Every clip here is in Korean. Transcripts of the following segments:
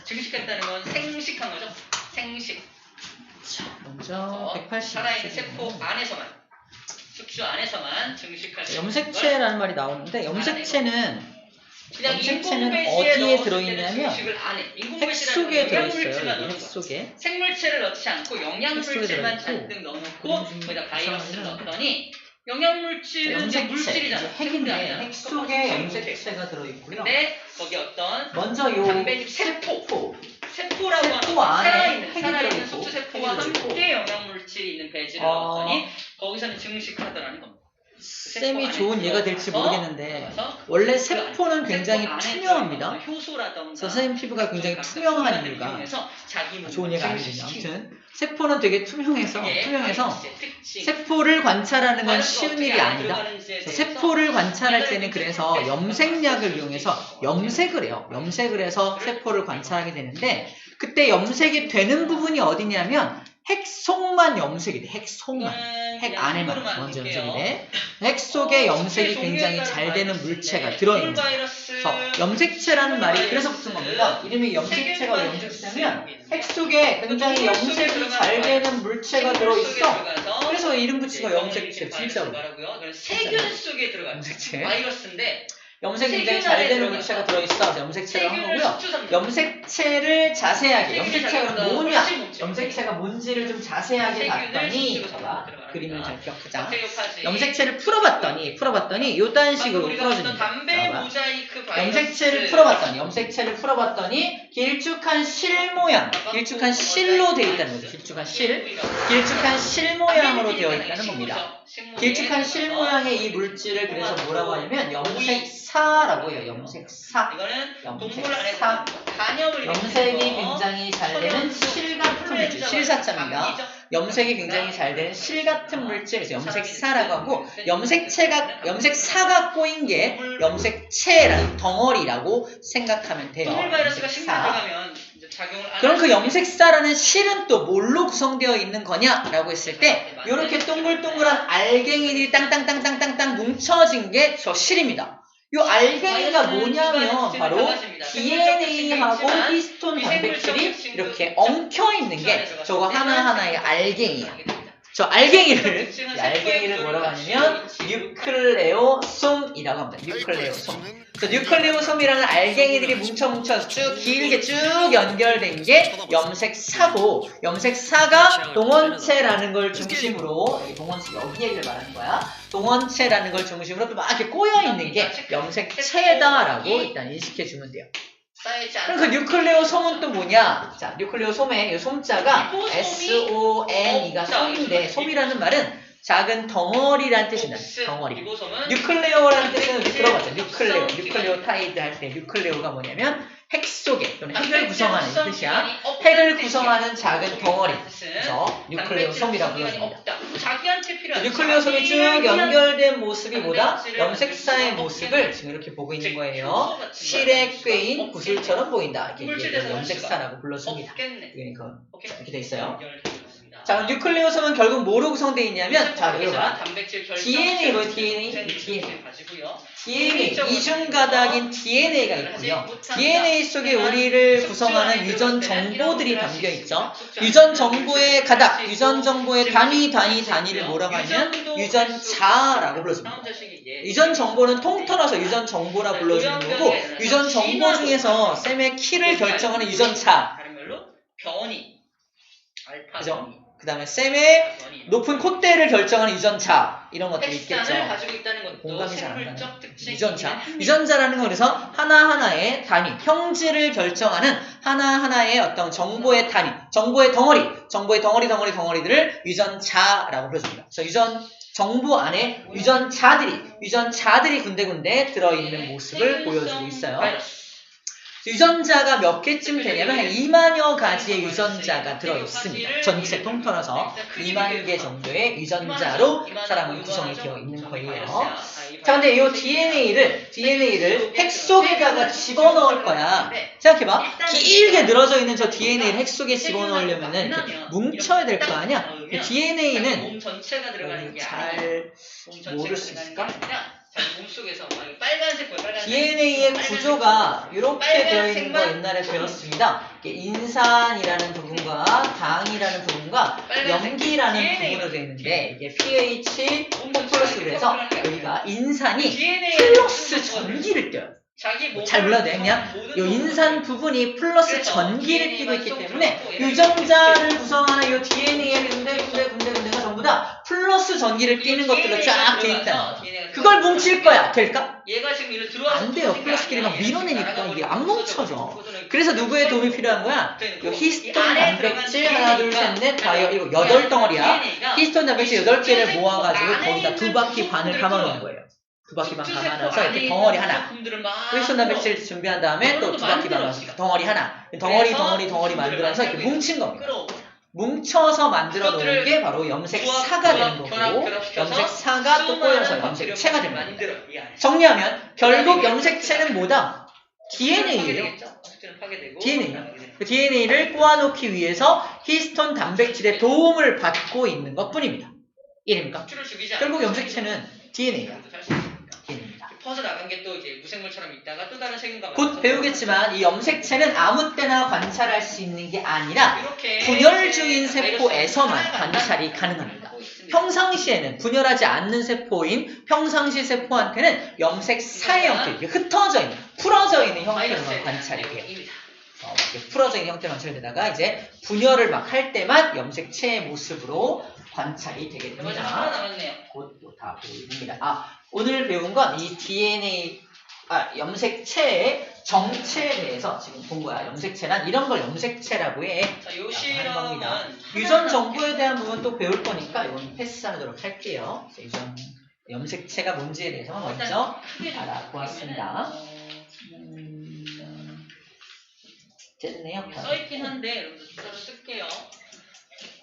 증식했다는 건 생식한 거죠. 생식. 자, 먼저 180. 살아있는 세포 안에서만, 숙주 안에서만 증식할 수 있는 염색체라는 말이 나오는데 염색체는 그냥 염색체는 어디에 들어있냐면 핵 속에 들어있어요. 핵 속에. 생물체를 넣지 않고 영양물질만 잔뜩 넣어놓고 거기다 바이러스를 넣었더니 영양물질은 물질이잖아. 핵인데 핵 속에 염색체가 들어있고요. 근데 거기 어떤 먼저 요 단백질 세포라고 하는 살아있는 숙주 세포와 함께 영양물질이 있는 배지를 넣었더니 거기서는 증식하더라는 겁니다. 쌤이 좋은 예가 될지 모르겠는데 원래 세포는 굉장히 투명합니다. 선생님 피부가 굉장히 투명한 이유가 좋은 예가 아니거든요. 아무튼 세포는 되게 투명해서 세포를 관찰하는 건 쉬운 일이 아니다. 세포를 관찰할 때는 그래서 염색약을 이용해서 염색을 해요. 염색을 해서 세포를 관찰하게 되는데 그때 염색이 되는 부분이 어디냐면 핵 속만 염색이 돼. 핵 속만. 핵 안에만 먼저 염색이 돼. 핵 속에 염색이 굉장히 잘 되는 물체가 들어있는 거예요. 그래서 염색체라는 말이 그래서 붙은 겁니다. 이름이 염색체가 왜 염색체냐면 핵 속에 굉장히 염색이 잘 되는 물체가 들어있어. 그래서 이름 붙인 거 염색체. 진짜로. 세균 속에 들어가는 염색체. 바이러스인데 염색이 굉장히 잘 되는 물체가 들어있어. 염색체를 한 거고요. 염색체를 자세하게, 염색체가 뭐냐? 염색체가 뭔지를 좀 자세하게 봤더니, 그림을 잘 기억하자. 염색체를 풀어봤더니 요딴 식으로 풀어줍니다. 염색체를 풀어봤더니 길쭉한 실 모양, 길쭉한 실로 되어 있다는 거죠. 길쭉한 실 모양으로 되어 있다는 겁니다. 길쭉한 실 모양의 이 물질을 그래서 뭐라고 하냐면 염색사라고 해요. 염색사. 염색이 굉장히 잘 되는 실 같은 물질. 실사자입니다. 염색이 굉장히 잘 되는 실 같은 물질. 그래서 염색사라고 하고 염색사가 꼬인 게 염색체라는 덩어리라고 생각하면 돼요. 염색사. 그럼 그 염색사라는 실은 또 뭘로 구성되어 있는 거냐라고 했을 때 이렇게 동글동글한 알갱이들이 땅땅땅땅땅땅 뭉쳐진 게 저 실입니다. 이 알갱이가 뭐냐면 바로 DNA하고 히스톤 단백질이 이렇게 엉켜있는 게 저거 하나하나의 알갱이야. 저 알갱이를 뭐라고 하냐면 뉴클레오솜이라고 합니다. 뉴클레오솜. 뉴클레오솜이라는 알갱이들이 뭉쳐서 쭉 길게 쭉 연결된 게 염색사고, 염색사가 동원체라는 걸 중심으로, 동원체 여기 얘기를 말하는 거야. 동원체라는 걸 중심으로 막 이렇게 꼬여있는 게 염색체다라고 일단 인식해주면 돼요. 그럼 그 뉴클레오솜은 또 뭐냐? 자, 뉴클레오솜의 이 솜자가 SON이가 솜인데, 솜이라는 말은 작은 덩어리라는 뜻입니다. 덩어리. 뉴클레오라는 뜻은 우리 들어봤죠. 뉴클레오타이드 할 때 뉴클레오가 뭐냐면 핵 속에 또는 핵을 구성하는 이 뜻이야. 핵을 구성하는 작은 덩어리. 그래서 뉴클레오솜이라고 불러집니다. 뉴클레오솜이 쭉 연결된 모습이 뭐다? 염색사의 모습을 지금 이렇게 보고 있는 거예요. 실에 꿰인 구슬처럼 보인다. 이렇게 염색사라고 불러줍니다. 그러니까 이렇게 돼 있어요. 자, 뉴클레오솜은 결국 뭐로 구성되어 있냐면, 자, 여기 봐. DNA, 이중가닥인 DNA가 있고요. DNA 속에 우리를 구성하는 유전 정보들이 담겨 있죠. 유전 정보의 가닥, 유전 정보의 단위를 뭐라고 하냐면 유전자라고 불러줍니다. 유전 정보는 통틀어서 유전 정보라 불러주는 거고, 유전 정보 중에서 쌤의 키를 결정하는 유전차. 그죠? 그 다음에 쌤의 높은 콧대를 결정하는 유전차 이런 것들이 있겠죠. 공감이 잘 안 가요. 유전자라는 건 그래서 하나하나의 단위, 형질을 결정하는 하나하나의 어떤 정보의 단위, 정보의 덩어리들을 유전자라고 불러줍니다. 그래서 유전 정보 안에 유전자들이 군데군데 들어있는 모습을 보여주고 있어요. 유전자가 몇 개쯤 되냐면 한 2만여 가지의 유전자가 들어있습니다. 전체 통틀어서 2만 개 정도의 유전자로 사람은 구성이 되어 있는 거예요. 자, 근데 이 DNA를 핵 속에다가 집어넣을 거야. 생각해봐. 길게 늘어져 있는 저 DNA를 핵 속에 집어넣으려면은 뭉쳐야 될 거 아니야? DNA는 잘 모를 수 있을까? 자기 몸속에서 빨간색 뭐야? 빨간색. DNA의 구조가 이렇게 되어 있는 거 빨간색만 옛날에 배웠습니다. 이게 인산이라는 부분과 당이라는 부분과 염기라는 부분으로 되어 있는데 이게 pH 플러스 그래서 여기가 인산이 플러스 전기를 띄어요. 잘 몰라도 돼. 그냥 이 인산 부분이 플러스 전기를 띄고 있기 때문에 유전자를 구성하는 이 DNA의 군데가 전부 다 플러스 전기를 띄는 것들로 쫙 돼 있다. 그걸 뭉칠 거야. 될까? 얘가 지금 이리 들어와서 안 돼요. 플러스끼리 막 밀어내니까 이게 안 뭉쳐져. 그래서 누구의 도움이 필요한 거야? 이 히스톤 단백질 하나 둘 셋 넷 다여 이거 8덩어리야. 히스톤 단백질 8개를 모아가지고 거기다 2바퀴 반을 감아놓은 거예요. 2바퀴 반 감아놔서 이렇게 덩어리 하나. 히스톤 단백질 준비한 다음에 또 2바퀴 감아서 덩어리 하나. 덩어리 만들어서 이렇게 뭉친 겁니다. 뭉쳐서 만들어 놓은 게 바로 염색사가 되는 거고 염색사가 또 꼬여서 염색체가 됩니다. 정리하면 결국 염색체는 뭐다? DNA예요. DNA. 그 DNA를 꼬아놓기 위해서 히스톤 단백질의 도움을 받고 있는 것 뿐입니다. 이해됩니까? 결국 염색체는 DNA야. DNA입니다. 퍼져 나간 게 또 이제 무생물처럼 있다가 또 다른 세균과 곧 배우겠지만 이 염색체는 아무 때나 관찰할 수 있는 게 아니라 이렇게 분열 중인 세포에서만 관찰이 가능합니다. 평상시에는 분열하지 않는 세포인 평상시 세포한테는 염색사의 형태, 흩어져 있는, 풀어져 있는 형태로만 관찰이 돼요. 이렇게 풀어져 있는 형태로 관찰이 되다가 이제 분열을 막 할 때만 염색체의 모습으로 관찰이 되게 됩니다. 곧 또 다 보입니다. 오늘 배운 건 이 DNA, 염색체의 정체에 대해서 지금 본 거야. 염색체란 이런 걸 염색체라고 해. 자, 요 실험은 유전 정보에 대한 부분 또 배울 거니까 이건 패스하도록 할게요. 유전 염색체가 뭔지에 대해서 먼저 알아보았습니다. 됐네요. 써있긴 한데 여러분들 주사로 쓸게요.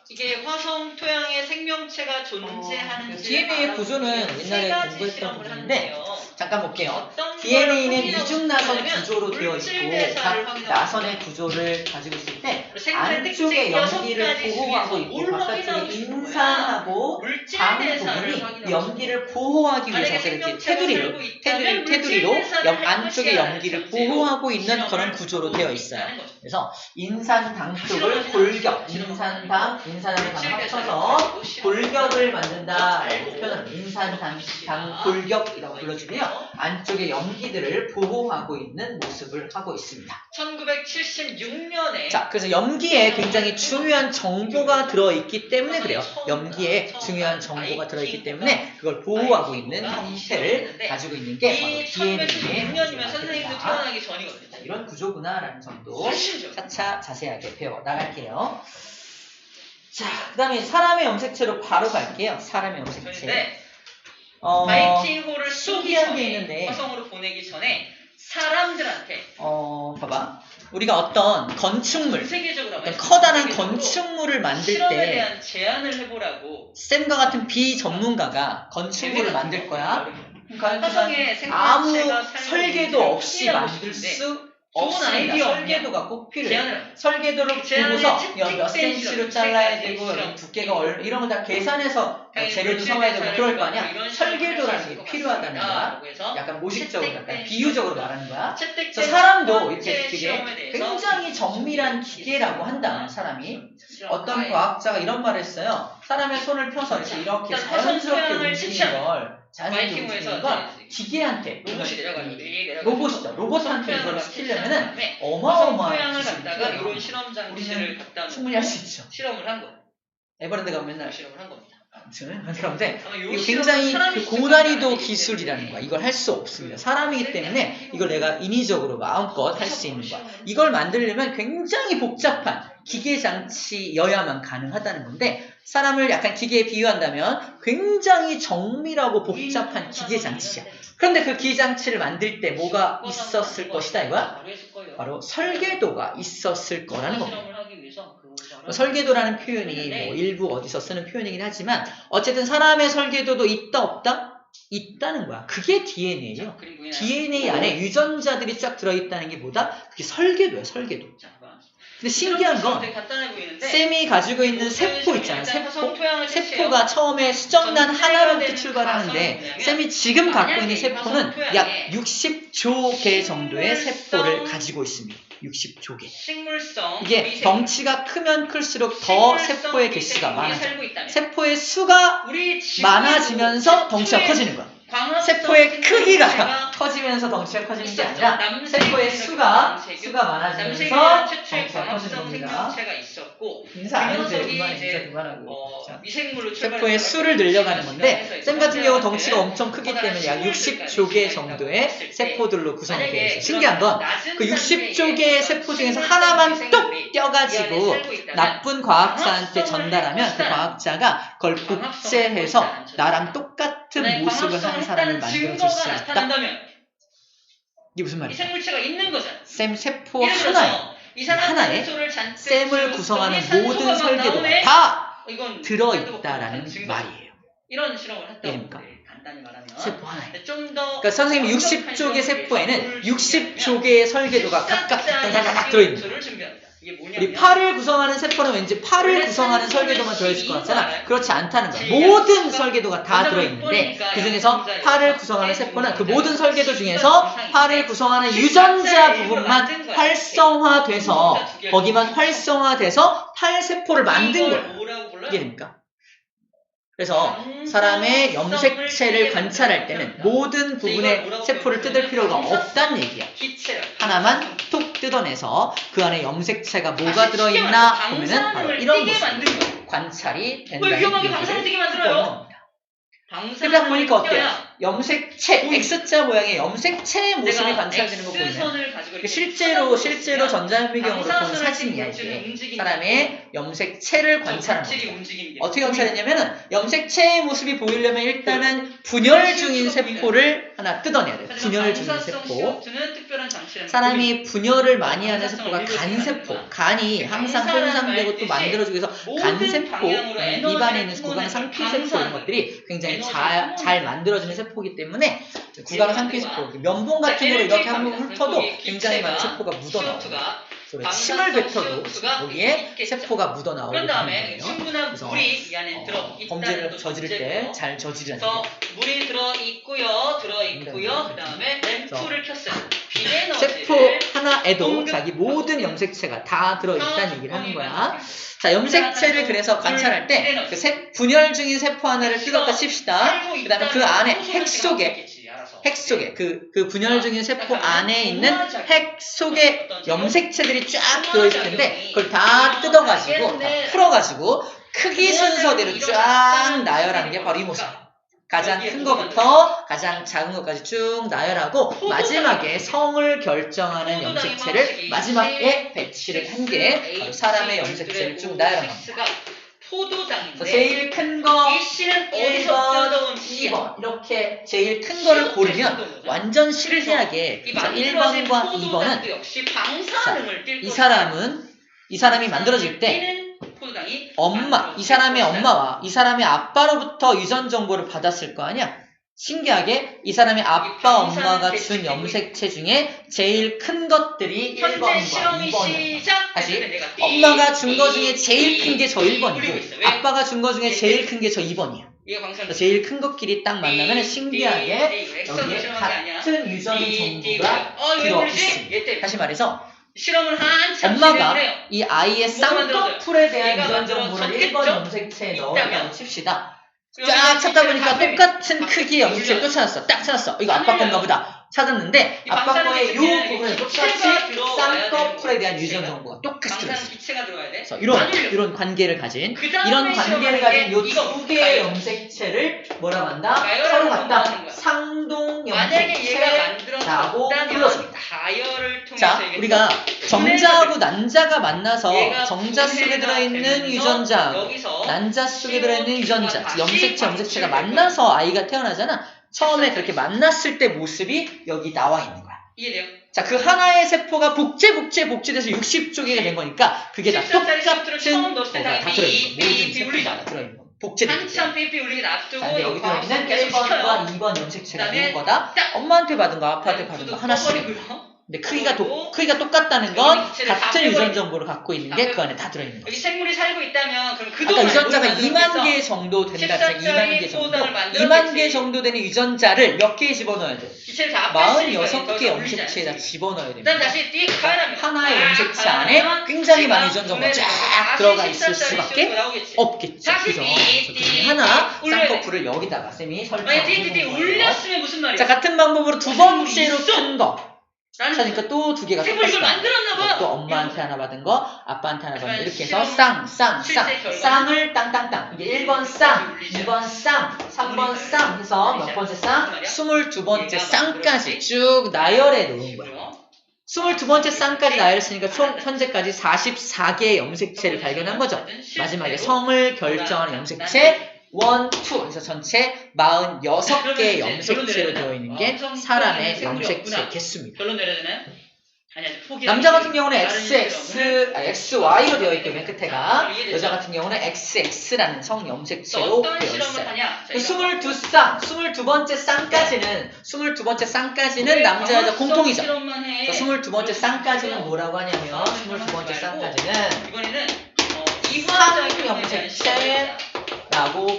이게 화성 토양에 생명체가 존재하는지 DNA의 구조는 옛날에 공부했던 부분인데 잠깐 볼게요. DNA는 이중나선 구조로 되어 있고 각 나선의 구조를 가지고 있을 때 안쪽에 염기를 보호하고 있고 바깥쪽에 인산하고 당 부분이 염기를 보호하기 위해서 이렇게 테두리로 안쪽에 염기를 보호하고 있는 그런 구조로 되어 있어요. 그래서 인산당 쪽을 골격, 인산하고 당 합쳐서 골격을 만든다 라고 표현합니다. 인산당 골격이라고 불러주고요. 안쪽에 염기들을 보호하고 있는 모습을 하고 있습니다. 1976년에 자, 그래서 염기에 굉장히 중요한 정보가 들어있기 때문에 그래요. 염기에 중요한 정보가 들어있기 때문에 그걸 보호하고 있는 형태를 가지고 있는 게 바로 DNA의 1976년이면 선생님도 태어나기 전이거든요. 자, 이런 구조구나라는 점도 차차 자세하게 배워 나갈게요. 자, 그 다음에 사람의 염색체로 바로 갈게요. 사람의 염색체. 마이팅호를 신기한 게 있는데 화성으로 보내기 전에 사람들한테 봐봐. 우리가 어떤 건축물, 세계적으로 어떤 커다란 건축물을 만들 실험에 때 대한 제안을 해보라고 쌤과 같은 비전문가가 건축물을 만들 거야. 화성에 아무 생명체가 설계도 없이 만들 수 없습니다. 설계도가 꼭 필요해요. 설계도를 보고서 몇 cm로 잘라야 되고 두께가 이런 거 다 계산해서 재료도 사와야 되고 그럴 거 아니야. 설계도라는 게 필요하다는 거야. 약간 모식적으로, 약간 비유적으로 말하는 거야. 그래서 사람도 이렇게 되게 굉장히 정밀한 기계라고 한다. 사람이. 어떤 과학자가 이런 말을 했어요. 사람의 손을 펴서 이렇게 자연스럽게 움직이는 걸 기계한테 로봇한테 이걸 시키려면은 어마어마한 기술이 이런 실험 장치를 갖다 충분히 할 수 있죠. 실험을 한 거예요. 에버랜드가 맨날 실험을 한 겁니다. 그런데 이거 굉장히 고난이도 기술이라는 거야. 이걸 할 수 없습니다. 사람이기 때문에 이걸 내가 인위적으로 마음껏 할 수 있는 거야. 이걸 만들려면 굉장히 복잡한 기계 장치여야만 가능하다는 건데 사람을 약간 기계에 비유한다면 굉장히 정밀하고 복잡한 기계 장치야. 그런데 그 기계 장치를 만들 때 뭐가 있었을 것이다 이거야? 바로 설계도가 있었을 거라는 겁니다. 설계도라는 표현이 뭐 일부 어디서 쓰는 표현이긴 하지만 어쨌든 사람의 설계도도 있다 없다? 있다는 거야. 그게 DNA예요. DNA 안에 유전자들이 쫙 들어있다는 게 뭐다? 그게 설계도야. 설계도. 근데 신기한 건 되게 간단해 보이는데 쌤이 가지고 있는 세포 있잖아. 세포가 처음에 수정란 하나로부터 출발하는데 쌤이 지금 갖고 있는 세포는 약 60조 개 정도의 세포를 가지고 있습니다. 60조 개. 식물성 이게 덩치가 크면 클수록 더 세포의 개수가 많아져. 세포의 수가 많아지면서 덩치가 커지는 거야. 세포의 크기가 커지면서 덩치가 커지는 게 아니라 세포의 수가 많아지면서 덩치가 커지는 겁니다. 인사 안 해도 돼. 인사 그만하고. 세포의 수를 늘려가는 건데 쌤 같은 경우 덩치가 엄청 크기 때문에 약 60조 개 정도의 세포들로 구성이 되어 있어요. 신기한 건 그 60조 개의 세포 중에서 하나만 똑 떼어가지고 나쁜 과학자한테 전달하면 그 과학자가 그걸 복제해서 나랑 똑같은 모습을 하는 사람을 만들어줄 수 있다. 이게 무슨 말이야? 이 생물체가 있는 거잖아. 쌤 세포 하나에 쌤을 구성하는 모든 설계도가 다 들어있다라는 말이에요. 이런 실험을 했다고. 이해됩니까? 간단히 말하면 세포 하나에. 그러니까 선생님이 60조 개 세포에는 60조 개의 설계도가 각각 들어있는 거예요. 우리 팔을 구성하는 세포는 왠지 팔을 구성하는 설계도만 들어있을 것 같잖아. 그렇지 않다는 거야. 모든 설계도가 다 들어있는데 그 중에서 팔을 구성하는 세포는 그 모든 설계도 중에서 팔을 구성하는 유전자 부분만 활성화돼서 거기만 활성화돼서 팔 세포를 만든 거야. 이해됩니까? 그래서 사람의 염색체를 관찰할 때는 모든 부분의 세포를 뜯을 필요가 없다는 얘기야. 하나만 톡 뜯어내서 그 안에 염색체가 뭐가 들어있나 보면은 바로 이런 모습 관찰이 된다는 얘기를 그러다 보니까 어때요? 염색체, X자 모양의 염색체의 모습이 관찰되는 거 보면 실제로 전자현미경으로 보는 사진이야 이게. 사람의 염색체를 관찰하는 거예요. 어떻게 관찰했냐면은 염색체의 모습이 보이려면 일단은 분열 중인 세포를 하나 뜯어내야 돼요. 분열 중인 세포. 사람이 분열을 많이 하는 세포가 간세포. 간이 항상 손상되고 또 만들어주기 위해서 간세포, 입안에 있는 구강 상피세포 이런 것들이 굉장히 잘 만들어지는 세포이기 때문에 구강 상피세포, 면봉 같은 거로 이렇게 한번 훑어도 굉장히 많은 세포가 묻어나옵니다. 침을 뱉어도 거기에 세포가 묻어나오게 되는 거예요. 그래서 범죄를 저지를 때 잘 저지르는 거예요. 물이 들어있고요. 그 다음에 램프를 켰어요. 세포 하나에도 자기 모든 염색체가 다 들어있다는 얘기를 하는 거야. 자, 염색체를 그래서 관찰할 때 그 분열 중인 세포 하나를 뜯었다 칩시다. 그 다음에 그 안에 핵 속에 그 분열 중인 세포 안에 있는 핵 속에 염색체들이 쫙 들어있을 텐데 그걸 다 뜯어가지고 다 풀어가지고 크기 순서대로 쫙 나열하는 게 바로 이 모습. 가장 큰 것부터 가장 작은 것까지 쭉 나열하고 마지막에 성을 결정하는 염색체를 마지막에 배치를 한 게 바로 사람의 염색체를 쭉 나열한 겁니다. 포도당인데 제일 큰 거 1번, 2번 이렇게 제일 큰 거를 고르면 완전 신기하게 1번과 2번은 역시 방사능을 이 사람이 만들어질 때 이 사람의 엄마와 이 사람의 아빠로부터 유전 정보를 받았을 거 아니야? 신기하게 이 사람의 아빠, 엄마가 준 염색체 중에 제일 큰 것들이 1번과 2번이야. 다시 엄마가 준 거 중에 제일 큰 게 저 1번이고 아빠가 준 거 중에 제일 큰 게 저 2번이야. 제일 큰 것끼리 딱 만나면 신기하게 여기에 같은 유전 정보가 들어있습니다. 다시 말해서 엄마가 이 아이의 쌍꺼풀에 대한 유전 정보를 1번 염색체에 넣었다고 칩시다. 쫙 찾다 보니까 똑같은 크기의 염색체를 또 찾았어. 딱 찾았어. 이거 아빠 건가 보다. 찾았는데 아빠 거의 이 부분에 똑같이 쌍꺼풀에 대한 유전 정보가 똑같이 들어있어. 그래서 이런 관계를 가진 이 두 개의 염색체를 뭐라고 한다? 서로 갖다 상동 염색체라고 불러줍니다. 자, 우리가 정자하고 난자가 만나서 정자 속에 들어있는 유전자, 난자 속에 들어있는 유전자, 염색체가 만나서 아이가 태어나잖아. 처음에 그렇게 만났을 때 모습이 여기 나와 있는 거야. 이해돼요? 자, 그 하나의 세포가 복제돼서 60조 개가 된 거니까 그게 다 똑같은 다 들어있는 거. 모든 세포가 다 들어있는 거. 복제된 거. 자, 근데 여기 들어있는 1번과 2번 염색체가 있는 거다. 엄마한테 받은 거, 아빠한테 받은 거 하나씩. 근데 크기가 똑같다는 건 같은 유전 정보를 갖고 있는 게 그 안에 다 들어있는 거죠. 여기 생물이 살고 있다면 그럼 아까 그동안 유전자가 2만 개 정도 된다. 2만 개 정도. 2만 개 정도 되는 유전자를 몇 개에 집어넣어야 돼? 기체를 다 앞에 46개 염색체에다 집어넣어야 일단 됩니다. 다시 띡 가라면 하나의 염색체 안에 굉장히 많은 유전 정보가 쫙 들어가 있을 수밖에 없겠죠. 그죠? 그 중에 하나 쌍꺼풀을 여기다가 쌤이 설정해 띠띠띠 주는 거예요. 올렸으면 무슨 말이야? 자, 같은 방법으로 두 번째로 큰 거. 라는 그러니까 또 두 개가 생물 이걸 똑같다. 만들었나봐. 또 엄마한테 하나 받은 거, 아빠한테 하나 받은 거 이렇게 해서 실제 결과는 쌍을 땅땅땅. 이게 1번 쌍, 2번 쌍, 3번 쌍 해서 몇 번째 쌍? 22번째 쌍까지 쭉 나열해 놓은 거예요. 22번째 쌍까지 나열했으니까 총 현재까지 44개의 염색체를 발견한 거죠. 마지막에 성을 결정하는 염색체 1, 2 그래서 전체 46개의 염색체로 되어 있는 게 사람의 염색체 개수입니다. 결론 내려야 되나요? 아니, 포기. 남자 같은 경우는 XY로 되어 있고 맨 끝에가 여자 같은 경우는 XX라는 성 염색체로 어떤 되어 실험을 있어요. 하냐? 22번째 쌍까지는 남자 여자 공통이죠. 22번째 쌍까지는 뭐라고 하냐면 22번째 쌍까지는 이번에는 쌍 염색체라고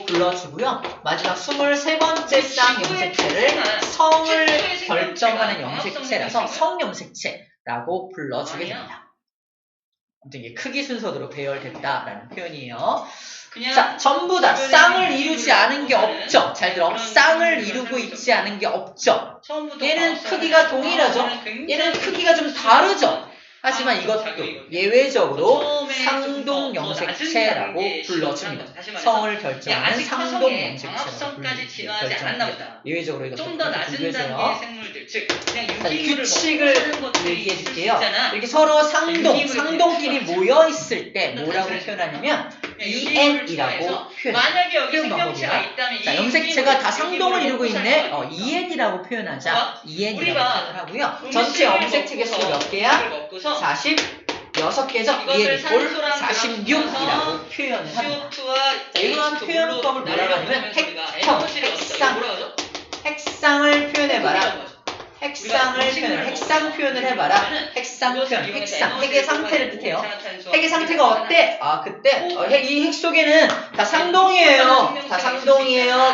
불러주고요. 마지막 23번째 쌍 염색체를 성을 결정하는 염색체라서 성 염색체라고 불러주게 됩니다. 아무튼 이게 크기 순서대로 배열됐다라는 표현이에요. 자, 전부 다 쌍을 이루지 않은 게 없죠. 잘 들어. 쌍을 이루고 있지 않은 게 없죠. 얘는 크기가 동일하죠. 얘는 크기가 좀 다르죠. 하지만 이것도 예외적으로 상동 염색체라고 불러줍니다. 성을 결정하는 상동 염색체라고 불러줍니다. 예외적으로 이것도 좀 더 낮은 단계의 생물들, 즉 그냥 유기물을 규칙을 얘기해 줄게요. 이렇게 서로 상동끼리 모여 있을 때 뭐라고 표현하냐면 EN이라고 표현해요. 만약에 여기 표현 생명체가 방법이야. 있다면 자, 염색체가 다 상동을 이루고 있네. EN이라고 표현하자. EN이라고 표현하고요. 전체 염색체 개수가 몇 개야? 46개죠. EN이 꼴 46이라고 표현을 합니다. 자, 이러한 표현법을 뭐라고 하냐면 핵상을 표현해봐라. 핵상 표현을 해봐라. 핵상 표현, 핵의 상태를 뜻해요. 핵의 상태가 어때? 아, 그때 이 핵 속에는 다 상동이에요.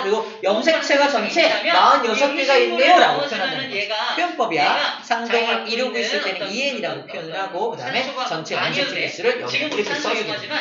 그리고 염색체가 전체 46개가 있네요 라고 표현한다는 거죠. 표현법이야. 상동을 이루고 있을 때는 EN이라고 표현을 하고 그 다음에 전체 염색체 개수를 여기 이렇게 써주게 됩니다.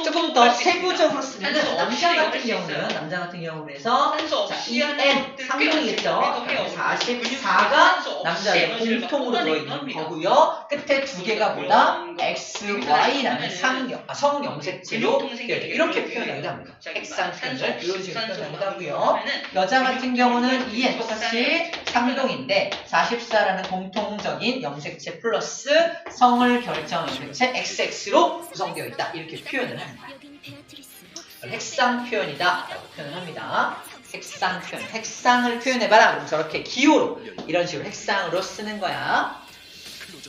조금 더 세부적으로 쓰면 남자 같은 경우는 해서 자, EN 상동이겠죠. 44가 남자의 공통으로 들어있는 거고요. 끝에 두 개가 뭐다? XY라는 성 염색체로 이렇게 표현하기도 합니다. 핵상 표현을 이런 식으로 표현하기도 하고요. 여자 같은 경우는 EN 똑같이 상동인데 44라는 공통적인 염색체 플러스 성을 결정 염색체 XX로 구성되어 있다. 이렇게 표현을 합니다. 핵상 표현이다 라고 표현을 합니다. 핵상 표현, 핵상을 표현해봐라. 그럼 저렇게 기호로 이런 식으로 핵상으로 쓰는 거야.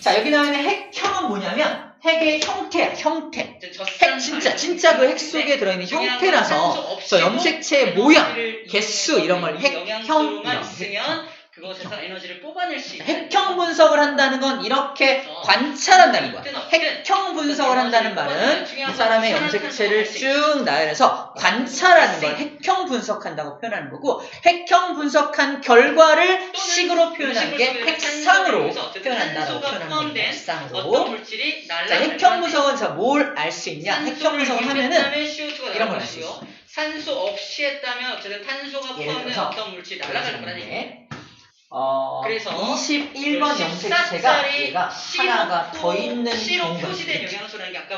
자, 여기 나와 있는 핵형은 뭐냐면 핵의 형태야. 형태. 핵 진짜 그 핵 속에 들어있는 형태라서 저 염색체의 모양, 개수 이런 걸 핵형이라고 해요. 그것에서 에너지를 뽑아낼 수 있는 핵형 분석을 한다는 건 이렇게 관찰한다는 거야. 핵형 분석을 한다는 말은 이 사람의 염색체를 쭉 나열해서 관찰하는 걸 핵형 분석한다고 표현하는 거고, 핵형 분석한 결과를 식으로 표현한 게 핵상으로 표현한다고 표현하는 겁니다. 핵상으로. 자, 핵형 분석은 뭘 알 수 있냐? 핵형 분석을 하면은 이런 걸 알 수 있어. 산소 없이 했다면 어쨌든 탄소가 포함된 어떤 물질이 날아갈 거라는 얘기예요. 그래서 21번 염색체가 얘가 하나가 더 있는 경우가 있어요.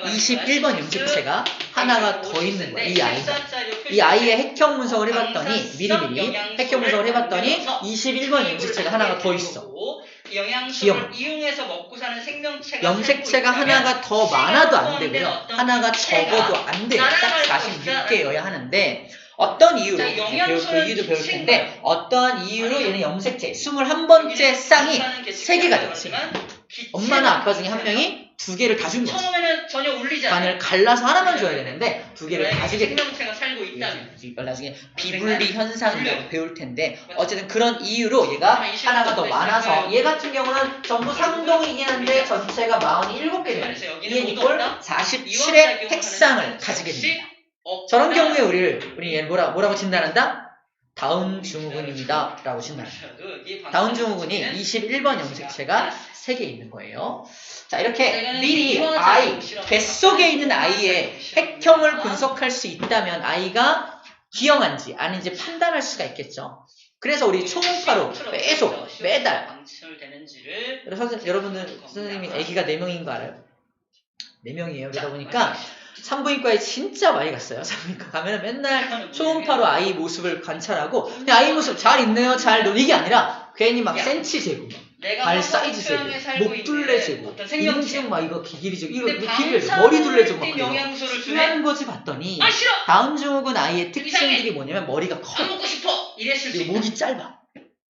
21번 염색체가 하나가 더 있는 거예요. 이 아이의 핵형 분석을 해봤더니 미리미리 핵형 분석을 해봤더니 21번 염색체가 하나가 더 있어. 영양소를 이용해서 먹고 사는 생명체가 염색체가 하나가 더 많아도 안 되고요. 하나가 적어도 안 돼요. 딱 46개여야 하는데 어떤 이유로 그 이유도 배울 텐데 어떠한 이유로 얘는 염색체 21번째 쌍이 3개가 되었어요. 엄마나 아빠 중에 한 명이 두 개를 다 준 거지. 처음에는 전혀 울리지 않아요. 반을 갈라서 하나만 줘야 되는데 두 개를 다 주게 됐어. 생명체가 살고 있다면 이걸 나중에 비분리 현상이라고 배울 텐데 어쨌든 그런 이유로 얘가 하나가 더 많아서 얘 같은 경우는 전부 상동이긴 한데 전체가 47개 돼요. 얘는 이걸 47의 핵상을 가지게 됩니다. 저런 경우에 우리 얘를 뭐라고 진단한다? 다운 증후군입니다 라고 진단합니다. 다운 증후군이 21번 염색체가 3개 있는 거예요. 자, 이렇게 미리 아이, 뱃속에 있는 아이의 핵형을 분석할 수 있다면 아이가 기형한지 아닌지 판단할 수가 있겠죠. 그래서 우리 초음파로 계속 매달 여러분들 선생님이 아기가 4명인 거 알아요? 4명이에요. 그러다 보니까 산부인과에 진짜 많이 갔어요. 산부인과 가면 맨날 초음파로 아이 모습을 관찰하고 그냥 아이 모습 잘 있네요, 잘 노 이게 아니라 괜히 막 센치 재고 발 사이즈 재고 목 둘레 재고 인중 막 이거 길이 재고 이거 길이를 재고 머리 둘레 재고 막 그런 거지 봤더니 다운 증후군 아이의 특징들이 뭐냐면 머리가 커요. 그리고 목이 짧아.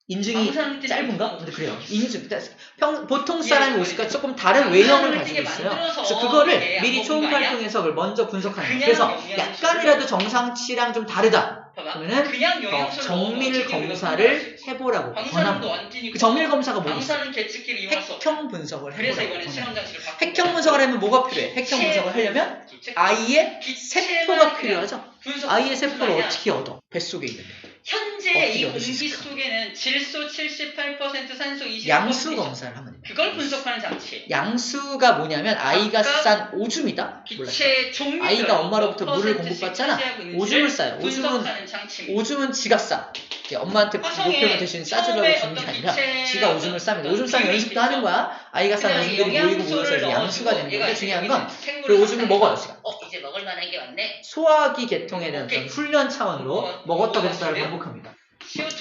인중이 짧은가? 근데 그래요. 인중, 보통 사람의 모습과 조금 다른 외형을 가지고 있어요. 그래서 그거를 미리 초음파를 통해서 그걸 먼저 분석하는 거예요. 그래서 약간이라도 정상치랑 좀 다르다. 그러면은 정밀 검사를 해보라고 권합니다. 그 정밀 검사가 뭐겠어? 핵형 분석을 해보라고 권합니다. 핵형 분석을 하면 뭐가 필요해? 핵형 분석을 하려면 아이의 세포가 필요하죠. 아이의 세포를 어떻게 얻어? 뱃속에 있는데. 현재 이 공기 속에는 질소 78%, 산소 25%. 양수 검사를 하면 됩니다. 그걸 분석하는 장치. 양수가 뭐냐면 아이가 싼 오줌이다. 몰랐어요. 아이가 엄마로부터 물을 공급받잖아. 오줌을 싸요. 오줌은 지가 싸. 엄마한테 목표를 대신 싸주려고 주는 게 아니라 지가 오줌을 쌉니다. 오줌 싸면 연습도 하는 거야. 아이가 싼 오줌들이 모이고 모여서 이제 양수가 되는 건데 중요한 건 그 오줌을 먹어요. 지가. 이제 먹을 만한 게 왔네. 소화기 계통에 대한 훈련 차원으로 먹었다 검사를 반복합니다.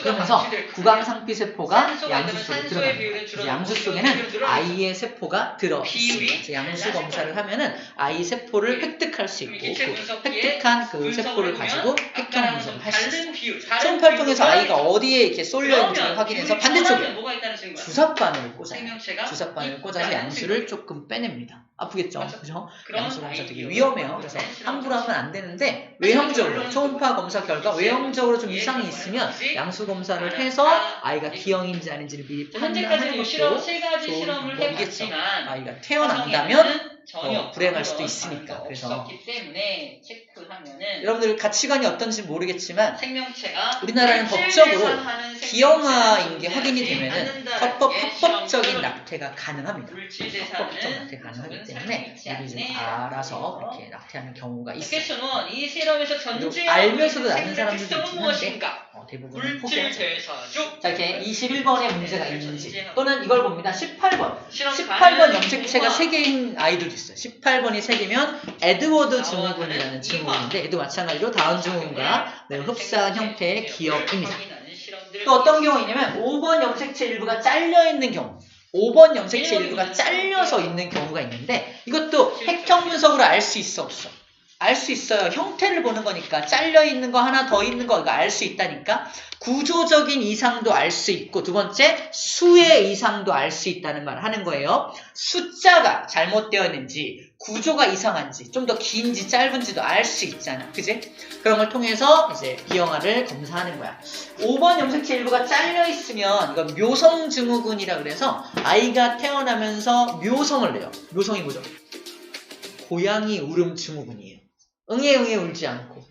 그러면서 구강상피세포가 양수 속에 들어갑니다. 양수 속에는 아이의 세포가 들어있습니다. 양수 검사를 하면은 아이 세포를 획득할 수 있고 그 획득한 그 세포를 가지고 핵형 분석을 할 수 있습니다. 초음파를 통해서 아이가 어디에 이렇게 쏠려 있는지를 확인해서 반대쪽에 주사바늘을 꽂아요. 주사바늘을 꽂아서 양수를 조금 빼냅니다. 아프겠죠? 그죠? 양수 검사 되게 위험해요. 그래서 함부로 하면 안 되는데 외형적으로 초음파 검사 결과 외형적으로 좀 이상이 있으면 양수 검사를 해서 아이가 기형인지 아닌지를 미리 판단하는 것도 좋은 방법이겠죠. 아이가 태어난다면 불행할 수도 있으니까. 그래서 여러분들 가치관이 어떤지 모르겠지만 우리나라는 법적으로 기형아인 게 확인이 되면은 합법적인 낙태가 가능합니다. 합법적 낙태가 가능하기 때문에 우리 좀 알아서 이렇게 낙태하는 경우가 있어요. 그리고 알면서도 낳는 사람들도 있긴 한데 대부분은 포기하죠. 자, 이렇게 21번에 문제가 있는지 또는 이걸 봅니다. 18번 염색체가 3개인 아이들도 있어요. 18번이 3개면 에드워드 증후군이라는 증후군인데 얘도 마찬가지로 다운 증후군과 흡사한 형태의 기형입니다. 또 어떤 경우이냐면 5번 염색체 일부가 잘려있는 경우 5번 염색체 일부가 잘려서 있는 경우가 있는데 이것도 핵형 분석으로 알 수 있어 없어? 알 수 있어요. 형태를 보는 거니까 잘려있는 거 하나 더 있는 거 이거 알 수 있다니까. 구조적인 이상도 알 수 있고 두 번째 수의 이상도 알 수 있다는 말 하는 거예요. 숫자가 잘못되어 있는지 구조가 이상한지 좀 더 긴지 짧은지도 알 수 있잖아. 그지? 그런 걸 통해서 이제 기형아를 검사하는 거야. 5번 염색체 일부가 잘려있으면 이건 묘성 증후군이라 그래서 아이가 태어나면서 묘성을 내요. 묘성이 뭐죠? 고양이 울음 증후군이에요. 응애 울지 않고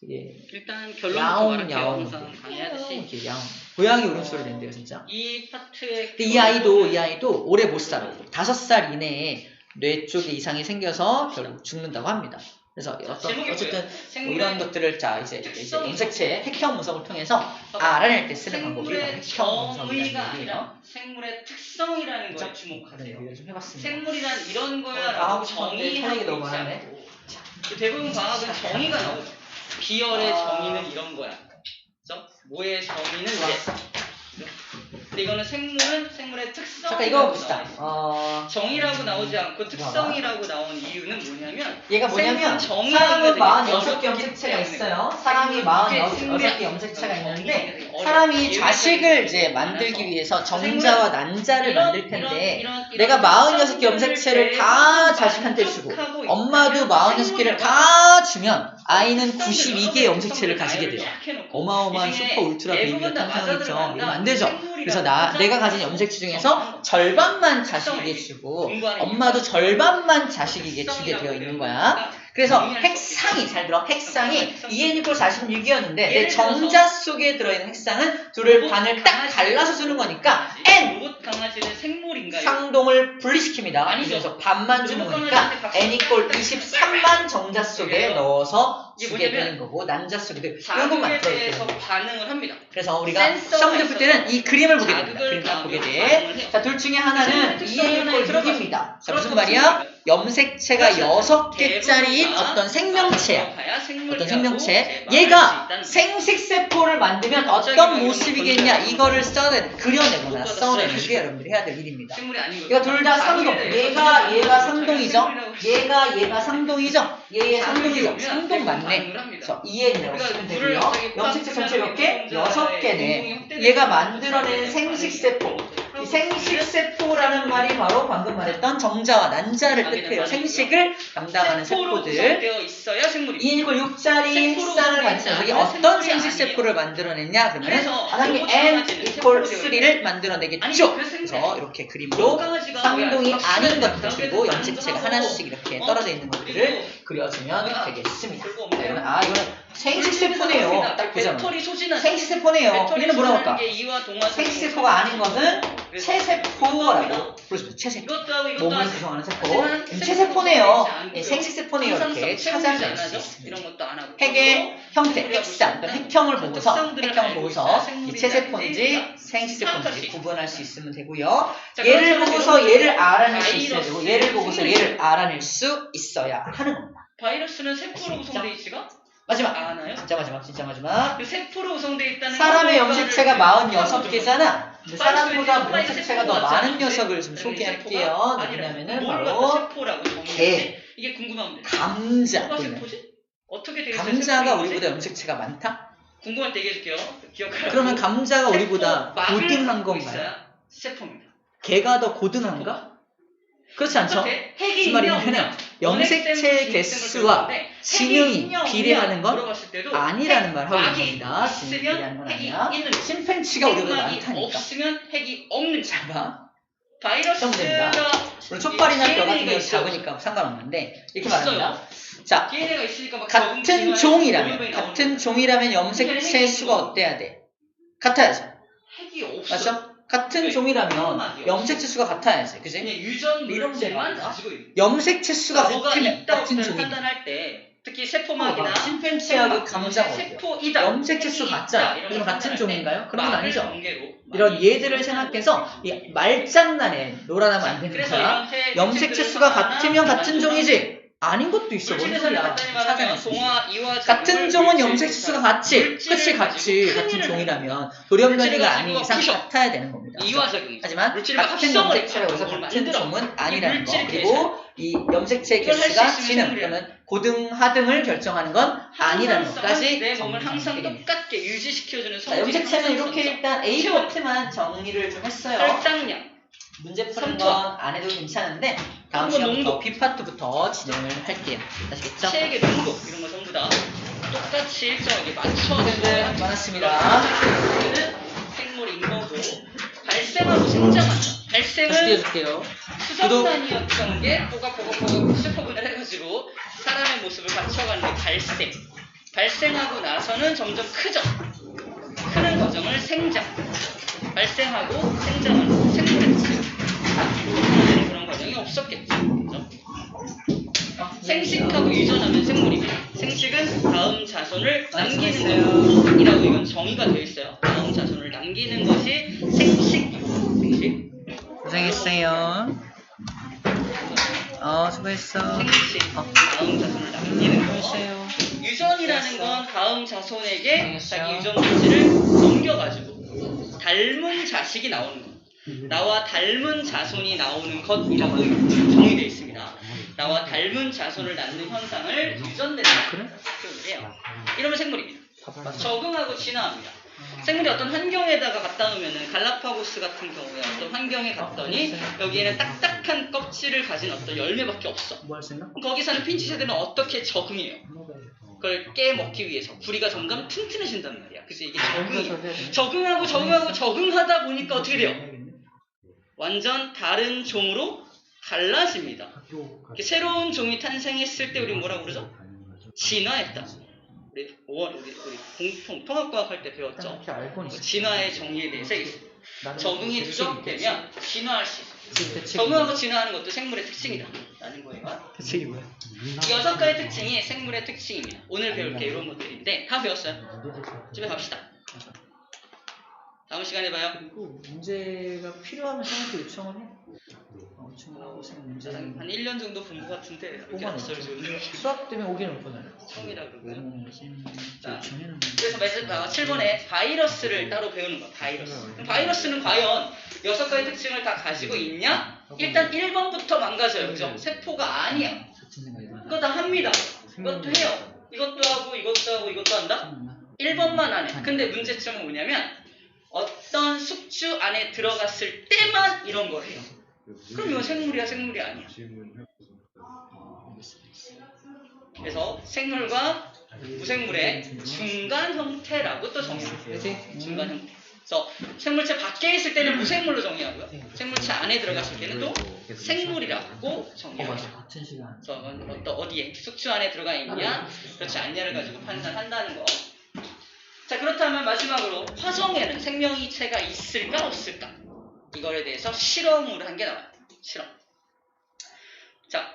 일단 결론부터 말할게요. 항상 강의하듯이 고양이 울음소리를 낸대요 진짜. 이 파트의 이 아이도 오래 못 살아. 5살 이내에 뇌 쪽에 이상이 생겨서 결국 죽는다고 합니다. 그래서 어쨌든 뭐 이런 것들을 이제 염색체 핵형 분석을 통해서 알아낼 때 쓰는 방법이 핵형 분석이라는 얘기예요. 생물의 특성이라는 거에 주목하세요. 좀 해봤습니다. 생물이란 이런 거야 라고 정의하고 있지 않고 대부분 과학은 정의가 나오죠. 비열의 정의는 이런 거야. 그렇죠? 모의 정의는 이래. 근데 이거는 생물의 특성. 잠깐 이거 봅시다. 정의라고 나오지 않고 특성이라고 나온 이유는 뭐냐면 얘가 뭐냐면 사람은 46개 염색체가 있어요. 사람이 46개 염색체가 있는데 사람이 자식을 이제 만들기 위해서 정자와 난자를 만들 텐데 내가 46개 염색체를 다 자식한테 주고 엄마도 46개를 다 주면 아이는 92개의 염색체를 가지게 돼요. 어마어마한 슈퍼 울트라 베이비가 탄생하겠죠. 이러면 안 되죠. 그래서 내가 가진 염색체 중에서 절반만 자식에게 주고 엄마도 절반만 자식에게 주게 되어 있는 거야. 그래서 핵상이 잘 들어. 핵상이 EN=46이었는데 내 정자 속에 들어있는 핵상은 둘을 반을 딱 갈라서 주는 거니까 N 강아지는 생물인가요? 상동을 분리시킵니다. 그래서 반만 주는 거니까 N=23만 정자 속에 넣어서 주게 되는 거고 난자 속에도 이것만 들어있대요. 반응을 합니다. 그래서 우리가 시험을 볼 때는 이 그림을 보게 됩니다. 그림 딱 보게 돼. 자, 둘 중에 하나는 EN=6입니다. 자, 무슨 말이야? 염색체가 6개짜리인 어떤 생명체야. 어떤 생명체. 얘가 생식세포를 만들면 어떤 모습이겠냐. 이거를 그려내거나 써내는 게 여러분들이 해야 될 일입니다. 이거 둘 다 상동. 얘가 상동이죠. 얘가 상동이죠. 얘 상동이죠. 상동 맞네. 그래서 EN이라고 쓰면 되고요. 염색체 전체 몇 개? 6개네. 얘가 만들어낸 생식세포. 이 생식세포라는 말이 바로 방금 말했던 정자와 난자를 뜻해요. 생식을 담당하는 세포들. EN=6짜리 핵상을 가지고 여기 어떤 생식세포를 만들어냈냐? 그러면 당연히 N=3를 만들어내겠죠. 그래서 이렇게 그림으로 상동이 아닌 것들 그리고 염색체가 하나씩 이렇게 떨어져 있는 것들을 그려주면 되겠습니다. 이거는 생식세포네요. 딱 보자마자. 생식세포네요. 얘는 뭐라고 할까? 생식세포가 아닌 것은 체세포라고 부르십니다. 체세포. 몸을 구성하는 세포. 체세포네요. 생식세포네요. 이렇게 찾아낼 수 있습니다. 핵의 형태, 핵상, 핵형을 보고서 이 체세포인지 생식세포인지 구분할 수 있으면 되고요. 얘를 보고서 얘를 알아낼 수 있어야 되고 얘를 보고서 얘를 알아낼 수 있어야 하는 겁니다. 바이러스는 세포로 구성되어 있지가? 마지막. 아나요? 진짜 마지막. 그 세포로 구성되어 있다는 사람의 염색체가 46개잖아. 사람보다 염색체가 더 많은 녀석을 좀 소개할게요. 누구냐면은 바로 개, 이게 궁금합니다. 감자. 어떻게 되겠어요? 감자가 우리보다 염색체가 많다? 궁금할 때 얘기해줄게요. 기억하라고. 그러면 감자가 우리보다 고등한 건가요? 세포입니다. 개가 더 고등한가? 그렇지 않죠? 무슨 말이냐면 염색체의 개수와 지능이 비례하는 건 아니라는 말 하고 있는 겁니다. 지능이 비례하는 건 아니야. 침팬치가 우리보다 많다니까. 없으면 핵이 없는 자가 바이러스가 물론 촛발이나 뼈 같은 경우는 작으니까 상관없는데 이렇게 말합니다. 자, DNA가 있으니까 막 같은 종이라면 염색체 수가 어때야 돼? 같아야죠. 핵이 없어. 맞죠? 같은 종이라면 염색체 수가 같아야지, 그지? 유전물질만 가지고 있는. 염색체 수가 같은 종이. 판단할 때 특히 세포막이나 침팬치하고 감자가 세포이다. 염색체 수 같잖아. 그럼 같은 종인가요? 그런 건 아니죠. 이런 예들을 생각해서 이 말장난에 놀아나면 안 되는 거야. 염색체 수가 같으면 같은 종이지. 아닌 것도 있어. 뭔 소리야. 같은 종은 염색체 수가 같이. 같은 종이라면 돌연변이가 아닌 이상 같아야 되는 겁니다. 하지만 같은 염색체라고 해서 같은 종은 아니라는 거. 그리고 이 염색체의 개수가 지능 또는 고등 하등을 결정하는 건 아니라는 것까지 내 몸을 항상 똑같게 유지시켜주는 성질이 염색체는 이렇게 일단 A 파트만 정리를 좀 했어요. 혈당량 문제 푸는 건 안 해도 괜찮은데 다음 시간부터 B 파트부터 진행을 할게요. 아시겠죠? 체액의 농도 이런 거 전부 다 똑같이 일정하게 맞춰서 선생님들 많았습니다. 생물인 거고 발생하고 생장한다. 발생은 수정단위였던 게 뽀각뽀각 슈퍼분을 해가지고 사람의 모습을 갖춰가는 게 발생. 발생하고 나서는 점점 크죠. 크는 과정을 생장. 발생하고 생장은 생물했지. 그런 과정이 없었겠죠. 그렇죠? 생식하고 유전하면 생물입니다. 생식은 다음 자손을 남기는 것이라고 이건 정의가 되어 있어요. 다음 자손을 남기는 것이 생식. 고생했어요. 수고했어. 생식. 다음 자손을 남기는 것이에요. 유전이라는 건 다음 자손에게 자기 유전 물질을 넘겨가지고 닮은 자식이 나오는 것. 나와 닮은 자손이 나오는 것이라고 정의되어 있습니다. 나와 닮은 자손을 낳는 현상을 유전된다. 표현을 해요. 이러면 생물입니다. 적응하고 진화합니다. 생물이 어떤 환경에다가 갖다 놓으면은 갈라파고스 같은 경우에 어떤 환경에 갔더니 여기에는 딱딱한 껍질을 가진 어떤 열매밖에 없어. 거기 사는 핀치새들은 어떻게 적응해요? 그걸 깨먹기 위해서 부리가 점점 튼튼해진단 말이야. 그래서 이게 적응이에요. 적응하고 적응하다 보니까 어떻게 돼요? 완전 다른 종으로 갈라집니다. 이렇게 새로운 종이 탄생했을 때 우리 뭐라고 그러죠? 진화했다. 우리 공통 통합과학 할 때 배웠죠. 진화의 정의에 대해서 적응이 누적되면 진화할 수 있어요. 적응하고 진화하는 것도 생물의 특징이다 라는 거예요. 특징이 뭐야? 이 6가지 특징이 생물의 특징입니다. 오늘 배울 게 이런 것들인데 다 배웠어요. 집에 갑시다. 다음 시간에 봐요. 그리고 문제가 필요하면 선생님께 요청을 해. 요청을 하고 문제는 한 1년 정도 본 것 같은데 이렇게 났어요 지금. 수학 때문에 오기는 올 거잖아요. 처음이라 그러고. 자, 그래서 7번에 바이러스를 따로 배우는 거야. 바이러스. 그럼 바이러스는 과연 6가지 특징을 다 가지고 있냐? 일단 1번부터 망가져요. 그죠? 세포가 아니야. 그거 다 합니다. 이것도 해요. 이것도 하고 이것도 하고 이것도 한다? 1번만 안 해. 근데 문제점은 뭐냐면 어떤 숙주 안에 들어갔을 때만 이런 걸 해요. 그럼 이건 생물이야, 생물이 아니야. 그래서 생물과 무생물의 중간 형태라고 또 정의해요. 중간 형태. 그래서 생물체 밖에 있을 때는 무생물로 정의하고요. 생물체 안에 들어갔을 때는 또 생물이라고 정의해요. 그래서 또 어디에 숙주 안에 들어가 있냐, 그렇지 않냐를 가지고 판단한다는 거. 자, 그렇다면 마지막으로 화성에는 생명체가 있을까 없을까? 이거에 대해서 실험을 한 게 나와요. 실험. 자,